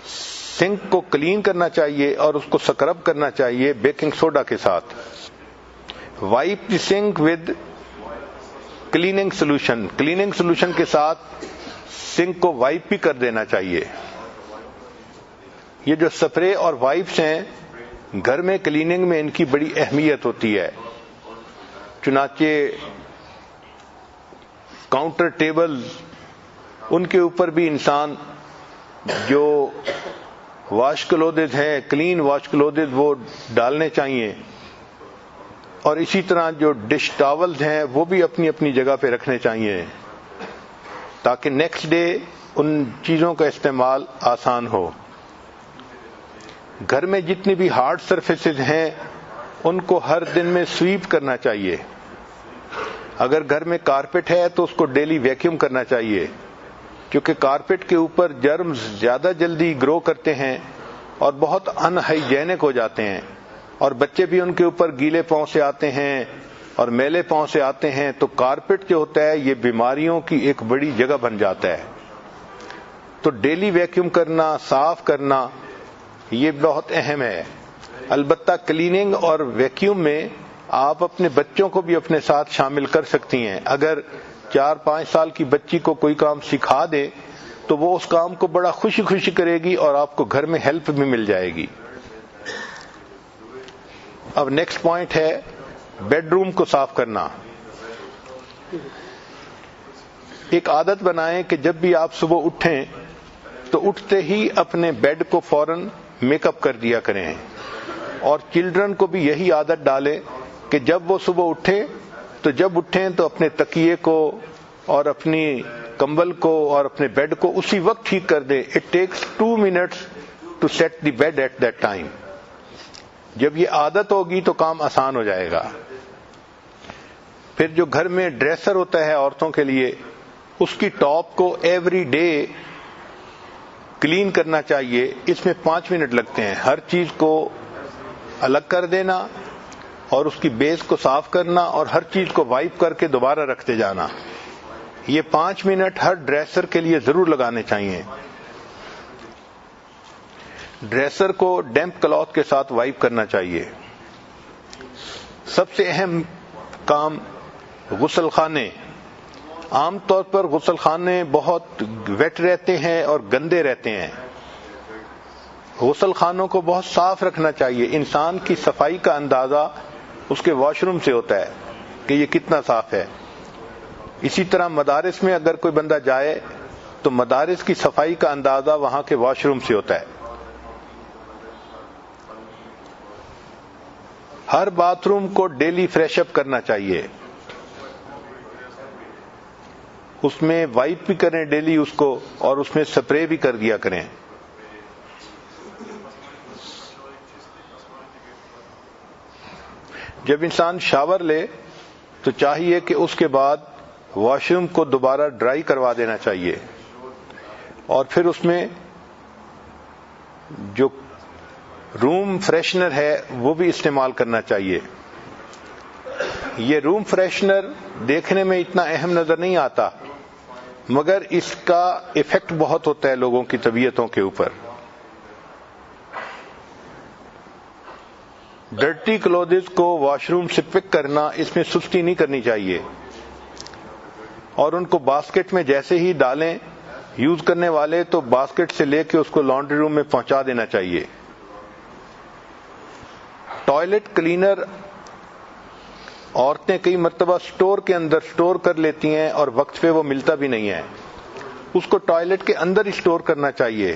Sink کو کلین کرنا چاہیے اور اس کو سکرب کرنا چاہیے بیکنگ سوڈا کے ساتھ. Wipe the sink with cleaning solution. Cleaning solution کے ساتھ سنک کو وائپ بھی کر دینا چاہیے. یہ جو سپرے اور وائپس ہیں گھر میں کلیننگ میں ان کی بڑی اہمیت ہوتی ہے. چنانچہ کاؤنٹر ٹیبل ان کے اوپر بھی انسان جو واش کلوتھز ہیں کلین واش کلوتھز وہ ڈالنے چاہیے, اور اسی طرح جو ڈش ٹاولز ہیں وہ بھی اپنی اپنی جگہ پہ رکھنے چاہیے تاکہ نیکسٹ ڈے ان چیزوں کا استعمال آسان ہو. گھر میں جتنی بھی ہارڈ سرفیسز ہیں ان کو ہر دن میں سویپ کرنا چاہیے. اگر گھر میں کارپیٹ ہے تو اس کو ڈیلی ویکیوم کرنا چاہیے, کیونکہ کارپیٹ کے اوپر جرمز زیادہ جلدی گرو کرتے ہیں اور بہت ان ہائیجینک ہو جاتے ہیں, اور بچے بھی ان کے اوپر گیلے پاؤں سے آتے ہیں اور میلے پاؤں سے آتے ہیں, تو کارپیٹ جو ہوتا ہے یہ بیماریوں کی ایک بڑی جگہ بن جاتا ہے. تو ڈیلی ویکیوم کرنا, صاف کرنا یہ بہت اہم ہے. البتہ کلیننگ اور ویکیوم میں آپ اپنے بچوں کو بھی اپنے ساتھ شامل کر سکتی ہیں. اگر 4-5 سال کی بچی کو کوئی کام سکھا دے تو وہ اس کام کو بڑا خوشی خوشی کرے گی اور آپ کو گھر میں ہیلپ بھی مل جائے گی. اب نیکسٹ پوائنٹ ہے بیڈ روم کو صاف کرنا. ایک عادت بنائیں کہ جب بھی آپ صبح اٹھیں تو اٹھتے ہی اپنے بیڈ کو فوراً میک اپ کر دیا کریں, اور چلڈرن کو بھی یہی عادت ڈالیں کہ جب وہ صبح اٹھیں تو اپنے تکیے کو اور اپنی کمبل کو اور اپنے بیڈ کو اسی وقت ٹھیک کر دیں. It takes 2 minutes to set the bed at that time. جب یہ عادت ہوگی تو کام آسان ہو جائے گا. پھر جو گھر میں ڈریسر ہوتا ہے عورتوں کے لیے, اس کی ٹاپ کو ایوری ڈے کلین کرنا چاہیے. اس میں 5 منٹ لگتے ہیں. ہر چیز کو الگ کر دینا اور اس کی بیس کو صاف کرنا اور ہر چیز کو وائپ کر کے دوبارہ رکھتے جانا. یہ 5 منٹ ہر ڈریسر کے لیے ضرور لگانے چاہیے. ڈریسر کو ڈیمپ کلوتھ کے ساتھ وائپ کرنا چاہیے. سب سے اہم کام غسل خانے. عام طور پر غسل خانے بہت ویٹ رہتے ہیں اور گندے رہتے ہیں. غسل خانوں کو بہت صاف رکھنا چاہیے. انسان کی صفائی کا اندازہ اس کے واش روم سے ہوتا ہے کہ یہ کتنا صاف ہے. اسی طرح مدارس میں اگر کوئی بندہ جائے تو مدارس کی صفائی کا اندازہ وہاں کے واش روم سے ہوتا ہے. ہر باتھ روم کو ڈیلی فریش اپ کرنا چاہیے. اس میں وائپ بھی کریں ڈیلی اس کو, اور اس میں سپرے بھی کر دیا کریں. جب انسان شاور لے تو چاہیے کہ اس کے بعد واش روم کو دوبارہ ڈرائی کروا دینا چاہیے, اور پھر اس میں جو روم فریشنر ہے وہ بھی استعمال کرنا چاہیے. یہ روم فریشنر دیکھنے میں اتنا اہم نظر نہیں آتا, مگر اس کا ایفیکٹ بہت ہوتا ہے لوگوں کی طبیعتوں کے اوپر. ڈرٹی کلوتھز کو واش روم سے پک کرنا, اس میں سستی نہیں کرنی چاہیے, اور ان کو باسکٹ میں جیسے ہی ڈالیں یوز کرنے والے تو باسکٹ سے لے کے اس کو لانڈری روم میں پہنچا دینا چاہیے. ٹوائلٹ کلینر عورتیں کئی مرتبہ سٹور کے اندر سٹور کر لیتی ہیں اور وقت پہ وہ ملتا بھی نہیں ہے. اس کو ٹوائلٹ کے اندر ہی سٹور کرنا چاہیے.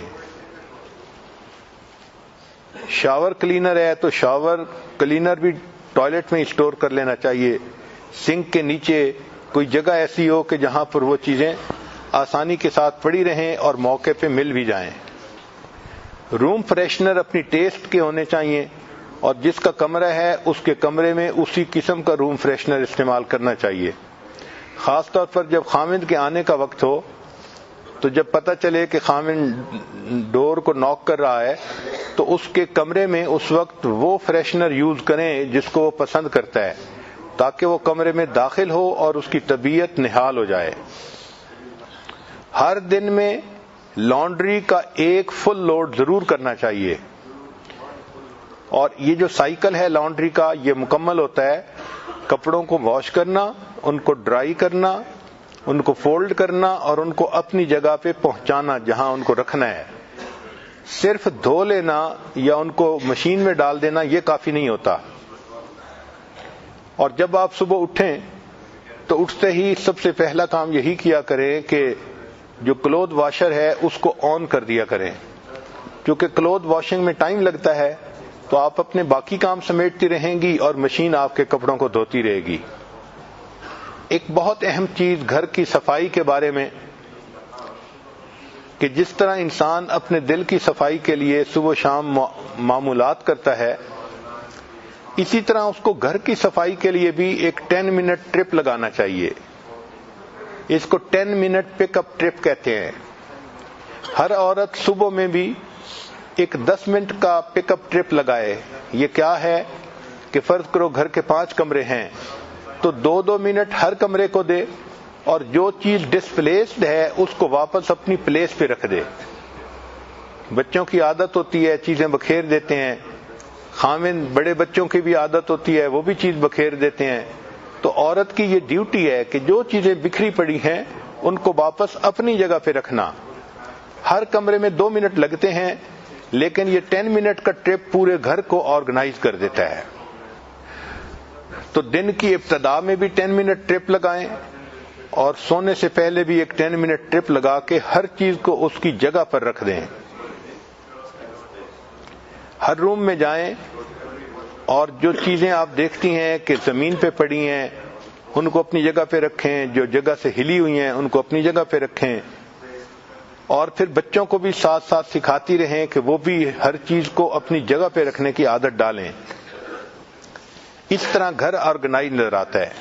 شاور کلینر ہے تو شاور کلینر بھی ٹوائلٹ میں سٹور کر لینا چاہیے. سنک کے نیچے کوئی جگہ ایسی ہو کہ جہاں پر وہ چیزیں آسانی کے ساتھ پڑی رہیں اور موقع پہ مل بھی جائیں. روم فریشنر اپنی ٹیسٹ کے ہونے چاہیے, اور جس کا کمرہ ہے اس کے کمرے میں اسی قسم کا روم فریشنر استعمال کرنا چاہیے. خاص طور پر جب خامند کے آنے کا وقت ہو تو جب پتہ چلے کہ خامند ڈور کو ناک کر رہا ہے تو اس کے کمرے میں اس وقت وہ فریشنر یوز کریں جس کو وہ پسند کرتا ہے, تاکہ وہ کمرے میں داخل ہو اور اس کی طبیعت نہال ہو جائے. ہر دن میں لانڈری کا ایک فل لوڈ ضرور کرنا چاہیے. اور یہ جو سائیکل ہے لانڈری کا یہ مکمل ہوتا ہے کپڑوں کو واش کرنا، ان کو ڈرائی کرنا، ان کو فولڈ کرنا اور ان کو اپنی جگہ پہ پہنچانا جہاں ان کو رکھنا ہے. صرف دھو لینا یا ان کو مشین میں ڈال دینا یہ کافی نہیں ہوتا. اور جب آپ صبح اٹھیں تو اٹھتے ہی سب سے پہلا کام یہی کیا کریں کہ جو کلوتھ واشر ہے اس کو آن کر دیا کریں. کیونکہ کلوتھ واشنگ میں ٹائم لگتا ہے تو آپ اپنے باقی کام سمیٹتی رہیں گی اور مشین آپ کے کپڑوں کو دھوتی رہے گی. ایک بہت اہم چیز گھر کی صفائی کے بارے میں کہ جس طرح انسان اپنے دل کی صفائی کے لیے صبح و شام معمولات کرتا ہے، اسی طرح اس کو گھر کی صفائی کے لیے بھی ایک 10 منٹ ٹرپ لگانا چاہیے. اس کو 10 منٹ پک اپ ٹرپ کہتے ہیں. ہر عورت صبح میں بھی ایک 10 منٹ کا پک اپ ٹرپ لگائے. یہ کیا ہے کہ فرض کرو گھر کے 5 کمرے ہیں تو 2-2 منٹ ہر کمرے کو دے اور جو چیز ڈسپلیسڈ ہے اس کو واپس اپنی پلیس پہ رکھ دے. بچوں کی عادت ہوتی ہے چیزیں بکھیر دیتے ہیں، خاوند بڑے بچوں کی بھی عادت ہوتی ہے وہ بھی چیز بکھیر دیتے ہیں. تو عورت کی یہ ڈیوٹی ہے کہ جو چیزیں بکھری پڑی ہیں ان کو واپس اپنی جگہ پہ رکھنا. ہر کمرے میں 2 منٹ لگتے ہیں لیکن یہ 10 منٹ کا ٹرپ پورے گھر کو آرگنائز کر دیتا ہے. تو دن کی ابتدا میں بھی 10 منٹ ٹرپ لگائیں اور سونے سے پہلے بھی ایک 10 منٹ ٹرپ لگا کے ہر چیز کو اس کی جگہ پر رکھ دیں. ہر روم میں جائیں اور جو چیزیں آپ دیکھتی ہیں کہ زمین پہ پڑی ہیں ان کو اپنی جگہ پہ رکھیں، جو جگہ سے ہلی ہوئی ہیں ان کو اپنی جگہ پہ رکھیں. اور پھر بچوں کو بھی ساتھ ساتھ سکھاتی رہیں کہ وہ بھی ہر چیز کو اپنی جگہ پہ رکھنے کی عادت ڈالیں. اس طرح گھر آرگنائز نظر آتا ہے.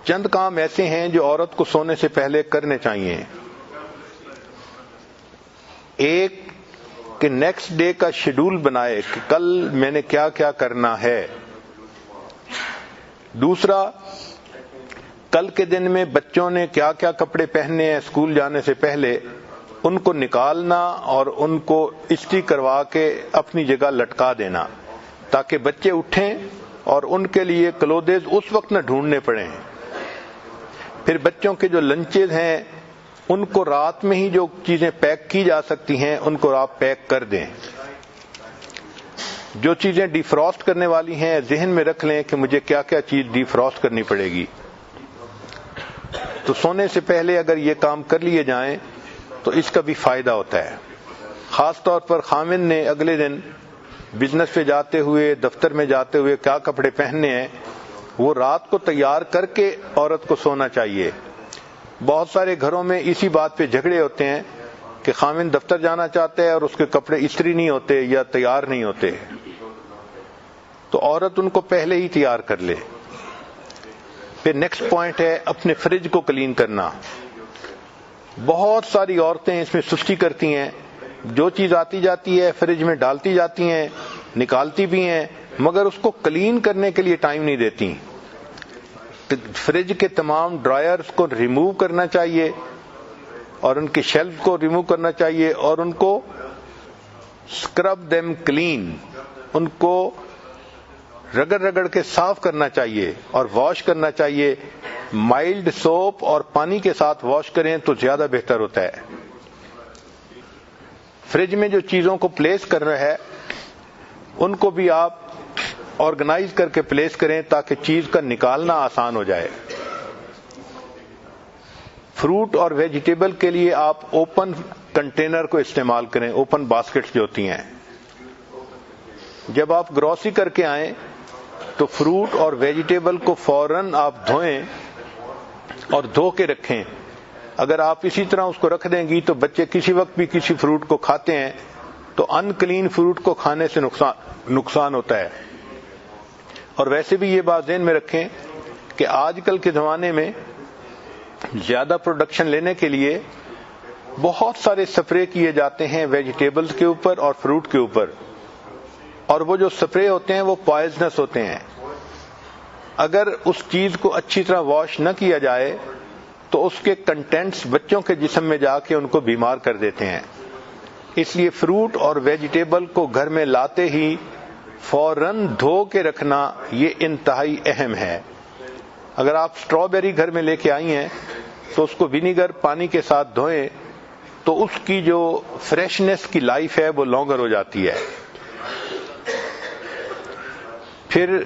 چند کام ایسے ہیں جو عورت کو سونے سے پہلے کرنے چاہیے. ایک کہ نیکسٹ ڈے کا شیڈول بنائے کہ کل میں نے کیا کیا کرنا ہے. دوسرا، کل کے دن میں بچوں نے کیا کیا کپڑے پہننے ہیں اسکول جانے سے پہلے ان کو نکالنا اور ان کو استری کروا کے اپنی جگہ لٹکا دینا تاکہ بچے اٹھیں اور ان کے لیے کلودز اس وقت نہ ڈھونڈنے پڑیں. پھر بچوں کے جو لنچز ہیں ان کو رات میں ہی جو چیزیں پیک کی جا سکتی ہیں ان کو آپ پیک کر دیں. جو چیزیں ڈی فراسٹ کرنے والی ہیں ذہن میں رکھ لیں کہ مجھے کیا کیا چیز ڈی فراسٹ کرنی پڑے گی. تو سونے سے پہلے اگر یہ کام کر لیے جائیں تو اس کا بھی فائدہ ہوتا ہے. خاص طور پر خاوند نے اگلے دن بزنس پہ جاتے ہوئے، دفتر میں جاتے ہوئے کیا کپڑے پہننے ہیں وہ رات کو تیار کر کے عورت کو سونا چاہیے. بہت سارے گھروں میں اسی بات پہ جھگڑے ہوتے ہیں کہ خاوند دفتر جانا چاہتا ہے اور اس کے کپڑے استری نہیں ہوتے یا تیار نہیں ہوتے. تو عورت ان کو پہلے ہی تیار کر لے. پھر نیکسٹ پوائنٹ ہے اپنے فریج کو کلین کرنا. بہت ساری عورتیں اس میں سستی کرتی ہیں، جو چیز آتی جاتی ہے فریج میں ڈالتی جاتی ہیں، نکالتی بھی ہیں مگر اس کو کلین کرنے کے لیے ٹائم نہیں دیتی. فریج کے تمام ڈرائرز کو ریموو کرنا چاہیے اور ان کے شیلف کو ریموو کرنا چاہیے اور ان کو اسکرب دیم کلین، ان کو رگڑ رگڑ کے صاف کرنا چاہیے اور واش کرنا چاہیے. مائلڈ سوپ اور پانی کے ساتھ واش کریں تو زیادہ بہتر ہوتا ہے. فریج میں جو چیزوں کو پلیس کرنا ہے ان کو بھی آپ آرگنائز کر کے پلیس کریں تاکہ چیز کا نکالنا آسان ہو جائے. فروٹ اور ویجیٹیبل کے لیے آپ اوپن کنٹینر کو استعمال کریں، اوپن باسکٹس جو ہوتی ہیں. جب آپ گروسری کر کے آئیں تو فروٹ اور ویجیٹیبل کو فوراً آپ دھوئیں اور دھو کے رکھیں. اگر آپ اسی طرح اس کو رکھ دیں گی تو بچے کسی وقت بھی کسی فروٹ کو کھاتے ہیں تو ان کلین فروٹ کو کھانے سے نقصان ہوتا ہے. اور ویسے بھی یہ بات ذہن میں رکھیں کہ آج کل کے زمانے میں زیادہ پروڈکشن لینے کے لیے بہت سارے سپرے کیے جاتے ہیں ویجیٹیبلز کے اوپر اور فروٹ کے اوپر، اور وہ جو سپرے ہوتے ہیں وہ پوائزنس ہوتے ہیں. اگر اس چیز کو اچھی طرح واش نہ کیا جائے تو اس کے کنٹینٹس بچوں کے جسم میں جا کے ان کو بیمار کر دیتے ہیں. اس لیے فروٹ اور ویجیٹیبل کو گھر میں لاتے ہی فوراً دھو کے رکھنا یہ انتہائی اہم ہے. اگر آپ اسٹرابیری گھر میں لے کے آئی ہیں تو اس کو ونیگر پانی کے ساتھ دھوئیں تو اس کی جو فریشنس کی لائف ہے وہ لانگر ہو جاتی ہے. پھر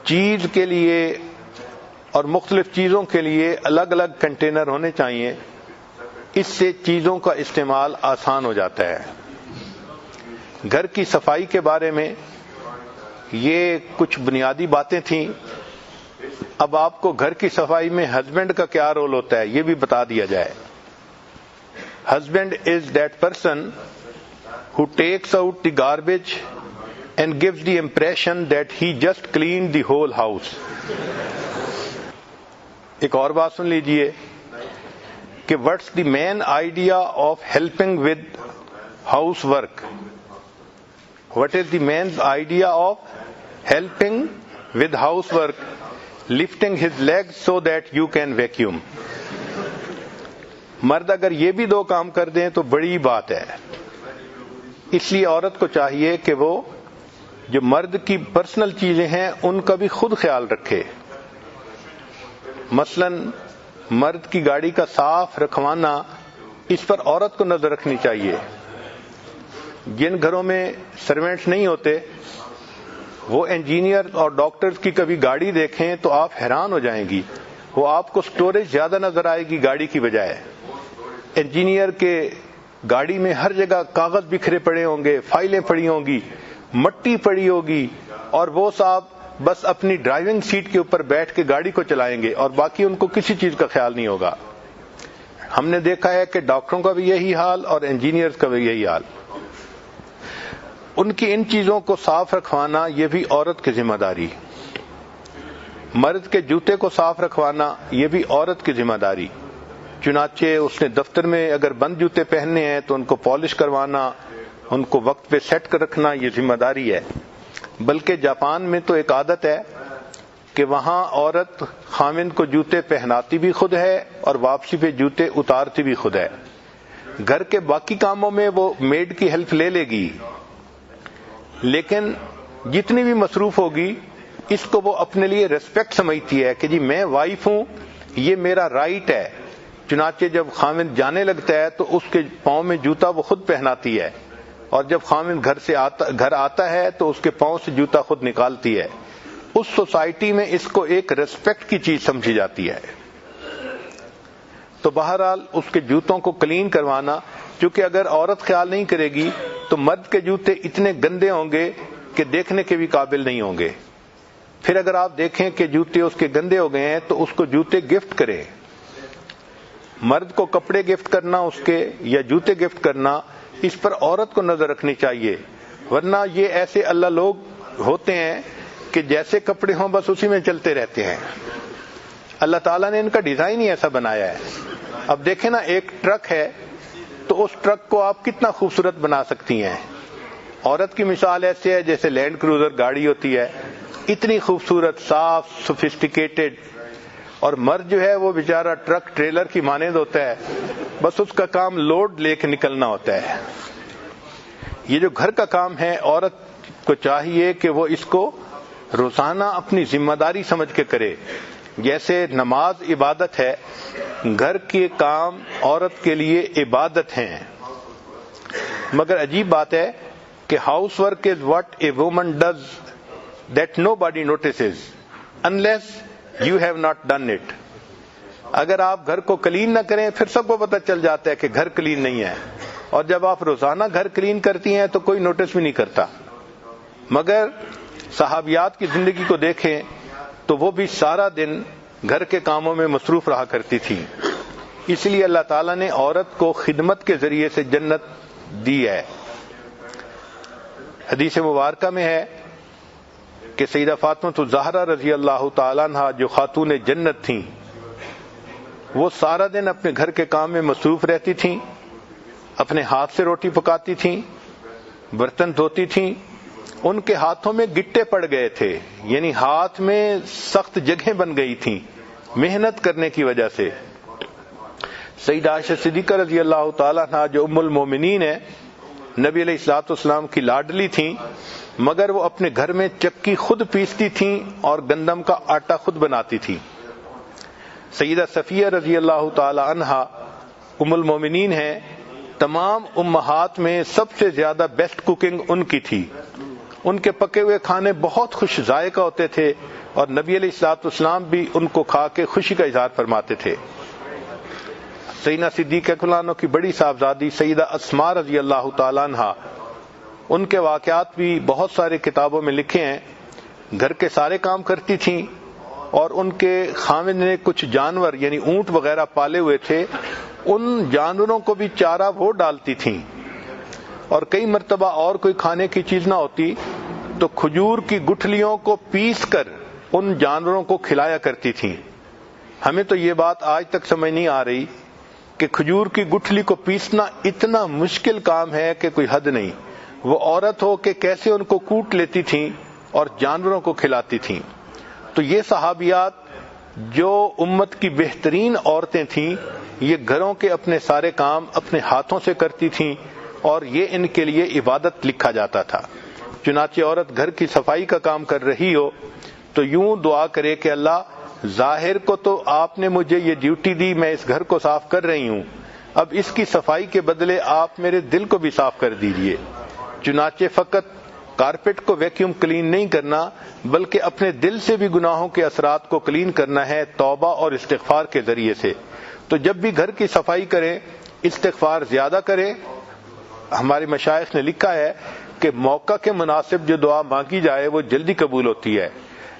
چیز کے لیے اور مختلف چیزوں کے لیے الگ الگ کنٹینر ہونے چاہیے. اس سے چیزوں کا استعمال آسان ہو جاتا ہے. گھر کی صفائی کے بارے میں یہ کچھ بنیادی باتیں تھیں. اب آپ کو گھر کی صفائی میں ہسبینڈ کا کیا رول ہوتا ہے یہ بھی بتا دیا جائے. Husband is that person who takes out the garbage and gives the impression that he just cleaned the whole house. ایک اور بات سن لیجئے کہ what's the main idea of helping with housework? What is the main idea of helping with housework? Lifting his legs so that you can vacuum. مرد اگر یہ بھی دو کام کر دیں تو بڑی بات ہے. اس لیے عورت کو چاہیے کہ وہ جو مرد کی پرسنل چیزیں ہیں ان کا بھی خود خیال رکھے. مثلا مرد کی گاڑی کا صاف رکھوانا اس پر عورت کو نظر رکھنی چاہیے. جن گھروں میں سروینٹس نہیں ہوتے وہ انجینئر اور ڈاکٹرز کی کبھی گاڑی دیکھیں تو آپ حیران ہو جائیں گی. وہ آپ کو سٹوریج زیادہ نظر آئے گی گاڑی کی بجائے. انجینئر کے گاڑی میں ہر جگہ کاغذ بکھرے پڑے ہوں گے, فائلیں پڑی ہوں گی, مٹی پڑی ہوگی, اور وہ صاحب بس اپنی ڈرائیونگ سیٹ کے اوپر بیٹھ کے گاڑی کو چلائیں گے اور باقی ان کو کسی چیز کا خیال نہیں ہوگا. ہم نے دیکھا ہے کہ ڈاکٹروں کا بھی یہی حال اور انجینئرز کا بھی یہی حال. ان کی ان چیزوں کو صاف رکھوانا یہ بھی عورت کی ذمہ داری. مرد کے جوتے کو صاف رکھوانا یہ بھی عورت کی ذمہ داری. چنانچہ اس نے دفتر میں اگر بند جوتے پہننے ہیں تو ان کو پالش کروانا, ان کو وقت پہ سیٹ کر رکھنا یہ ذمہ داری ہے. بلکہ جاپان میں تو ایک عادت ہے کہ وہاں عورت خاوند کو جوتے پہناتی بھی خود ہے اور واپسی پہ جوتے اتارتی بھی خود ہے. گھر کے باقی کاموں میں وہ میڈ کی ہیلپ لے لے گی, لیکن جتنی بھی مصروف ہوگی اس کو وہ اپنے لیے ریسپیکٹ سمجھتی ہے کہ جی میں وائف ہوں, یہ میرا رائٹ ہے. چنانچہ جب خاوند جانے لگتا ہے تو اس کے پاؤں میں جوتا وہ خود پہناتی ہے, اور جب خاوند گھر آتا ہے تو اس کے پاؤں سے جوتا خود نکالتی ہے. اس سوسائٹی میں اس کو ایک ریسپیکٹ کی چیز سمجھی جاتی ہے. تو بہرحال اس کے جوتوں کو کلین کروانا, چونکہ اگر عورت خیال نہیں کرے گی تو مرد کے جوتے اتنے گندے ہوں گے کہ دیکھنے کے بھی قابل نہیں ہوں گے. پھر اگر آپ دیکھیں کہ جوتے اس کے گندے ہو گئے ہیں تو اس کو جوتے گفٹ کریں. مرد کو کپڑے گفٹ کرنا اس کے یا جوتے گفٹ کرنا اس پر عورت کو نظر رکھنی چاہیے, ورنہ یہ ایسے اللہ لوگ ہوتے ہیں کہ جیسے کپڑے ہوں بس اسی میں چلتے رہتے ہیں. اللہ تعالیٰ نے ان کا ڈیزائن ہی ایسا بنایا ہے. اب دیکھیں نا, ایک ٹرک ہے تو اس ٹرک کو آپ کتنا خوبصورت بنا سکتی ہیں. عورت کی مثال ایسے ہے جیسے لینڈ کروزر گاڑی ہوتی ہے, اتنی خوبصورت, صاف, سوفسٹیکیٹڈ, اور مرد جو ہے وہ بیچارہ ٹرک ٹریلر کی مانند ہوتا ہے, بس اس کا کام لوڈ لے کے نکلنا ہوتا ہے. یہ جو گھر کا کام ہے عورت کو چاہیے کہ وہ اس کو روزانہ اپنی ذمہ داری سمجھ کے کرے. جیسے نماز عبادت ہے, گھر کے کام عورت کے لیے عبادت ہیں. مگر عجیب بات ہے کہ house work is what a woman does that no body notices unless you have not done it. اگر آپ گھر کو کلین نہ کریں پھر سب کو پتہ چل جاتا ہے کہ گھر کلین نہیں ہے, اور جب آپ روزانہ گھر کلین کرتی ہیں تو کوئی نوٹس بھی نہیں کرتا. مگر صحابیات کی زندگی کو دیکھیں تو وہ بھی سارا دن گھر کے کاموں میں مصروف رہا کرتی تھی. اس لیے اللہ تعالیٰ نے عورت کو خدمت کے ذریعے سے جنت دی ہے. حدیث مبارکہ میں ہے کہ سیدہ فاطمہ الزہرا رضی اللہ تعالیٰ عنہا جو خاتون جنت تھیں, وہ سارا دن اپنے گھر کے کام میں مصروف رہتی تھیں, اپنے ہاتھ سے روٹی پکاتی تھیں, برتن دھوتی تھیں. ان کے ہاتھوں میں گٹے پڑ گئے تھے, یعنی ہاتھ میں سخت جگہیں بن گئی تھیں محنت کرنے کی وجہ سے. سیدہ عائشہ صدیقہ رضی اللہ تعالیٰ عنہا جو ام المومنین ہے، نبی علیہ الصلوۃ والسلام کی لاڈلی تھیں، مگر وہ اپنے گھر میں چکی خود پیستی تھیں اور گندم کا آٹا خود بناتی تھیں۔ سیدہ صفیہ رضی اللہ تعالی عنہا ام المومنین ہیں، تمام امہات میں سب سے زیادہ بیسٹ کوکنگ ان کی تھی، ان کے پکے ہوئے کھانے بہت خوش ذائقہ ہوتے تھے اور نبی علیہ الصلوۃ والسلام بھی ان کو کھا کے خوشی کا اظہار فرماتے تھے۔ سیدنا صدیق اکبر عنہ کی بڑی صاحبزادی سیدہ اسماء رضی اللہ تعالی عنہا، ان کے واقعات بھی بہت سارے کتابوں میں لکھے ہیں۔ گھر کے سارے کام کرتی تھیں اور ان کے خاوند نے کچھ جانور یعنی اونٹ وغیرہ پالے ہوئے تھے، ان جانوروں کو بھی چارہ وہ ڈالتی تھیں، اور کئی مرتبہ اور کوئی کھانے کی چیز نہ ہوتی تو کھجور کی گٹھلیوں کو پیس کر ان جانوروں کو کھلایا کرتی تھیں۔ ہمیں تو یہ بات آج تک سمجھ نہیں آ رہی کہ کھجور کی گٹھلی کو پیسنا اتنا مشکل کام ہے کہ کوئی حد نہیں۔ وہ عورت ہو کہ کیسے ان کو کوٹ لیتی تھیں اور جانوروں کو کھلاتی تھیں۔ تو یہ صحابیات جو امت کی بہترین عورتیں تھیں، یہ گھروں کے اپنے سارے کام اپنے ہاتھوں سے کرتی تھیں اور یہ ان کے لیے عبادت لکھا جاتا تھا۔ چنانچہ عورت گھر کی صفائی کا کام کر رہی ہو تو یوں دعا کرے کہ اللہ، ظاہر کو تو آپ نے مجھے یہ ڈیوٹی دی، میں اس گھر کو صاف کر رہی ہوں، اب اس کی صفائی کے بدلے آپ میرے دل کو بھی صاف کر دیجئے۔ چنانچہ فقط کارپیٹ کو ویکیوم کلین نہیں کرنا بلکہ اپنے دل سے بھی گناہوں کے اثرات کو کلین کرنا ہے توبہ اور استغفار کے ذریعے سے۔ تو جب بھی گھر کی صفائی کریں استغفار زیادہ کریں۔ ہمارے مشائخ نے لکھا ہے کہ موقع کے مناسب جو دعا مانگی جائے وہ جلدی قبول ہوتی ہے۔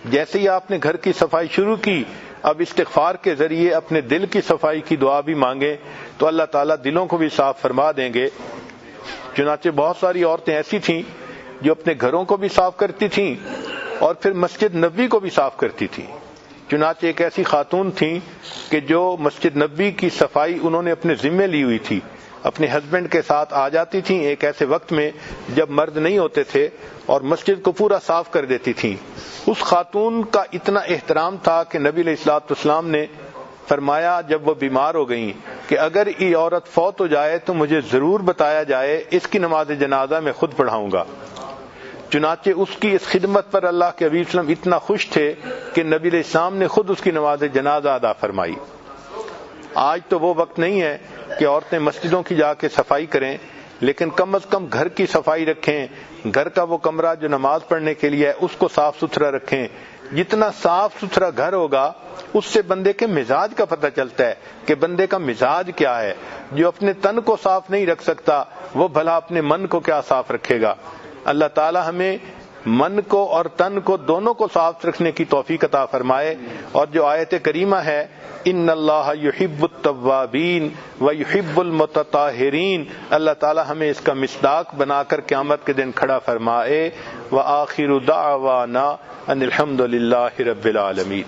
جیسے ہی آپ نے گھر کی صفائی شروع کی، اب استغفار کے ذریعے اپنے دل کی صفائی کی دعا بھی مانگیں تو اللہ تعالیٰ دلوں کو بھی صاف فرما دیں گے۔ چنانچہ بہت ساری عورتیں ایسی تھیں جو اپنے گھروں کو بھی صاف کرتی تھیں اور پھر مسجد نبوی کو بھی صاف کرتی تھیں۔ چنانچہ ایک ایسی خاتون تھیں کہ جو مسجد نبوی کی صفائی انہوں نے اپنے ذمے لی ہوئی تھی، اپنے ہسبینڈ کے ساتھ آ جاتی تھیں ایک ایسے وقت میں جب مرد نہیں ہوتے تھے اور مسجد کو پورا صاف کر دیتی تھیں۔ اس خاتون کا اتنا احترام تھا کہ نبی علیہ الصلوۃ والسلام نے فرمایا جب وہ بیمار ہو گئیں کہ اگر یہ عورت فوت ہو جائے تو مجھے ضرور بتایا جائے، اس کی نماز جنازہ میں خود پڑھاؤں گا۔ چنانچہ اس کی اس خدمت پر اللہ کے حبیب صلی اللہ علیہ وسلم اتنا خوش تھے کہ نبی علیہ السلام نے خود اس کی نماز جنازہ ادا فرمائی۔ آج تو وہ وقت نہیں ہے کہ عورتیں مسجدوں کی جا کے صفائی کریں، لیکن کم از کم گھر کی صفائی رکھیں، گھر کا وہ کمرہ جو نماز پڑھنے کے لیے ہے اس کو صاف ستھرا رکھیں۔ جتنا صاف ستھرا گھر ہوگا اس سے بندے کے مزاج کا پتہ چلتا ہے کہ بندے کا مزاج کیا ہے۔ جو اپنے تن کو صاف نہیں رکھ سکتا وہ بھلا اپنے من کو کیا صاف رکھے گا۔ اللہ تعالی ہمیں من کو اور تن کو دونوں کو صاف رکھنے کی توفیق عطا فرمائے۔ اور جو آیت کریمہ ہے ان اللہ یحب التوابین ویحب المتطہرین، اللہ تعالی ہمیں اس کا مصداق بنا کر قیامت کے دن کھڑا فرمائے۔ وآخر دعوانا ان الحمد للہ رب العالمین۔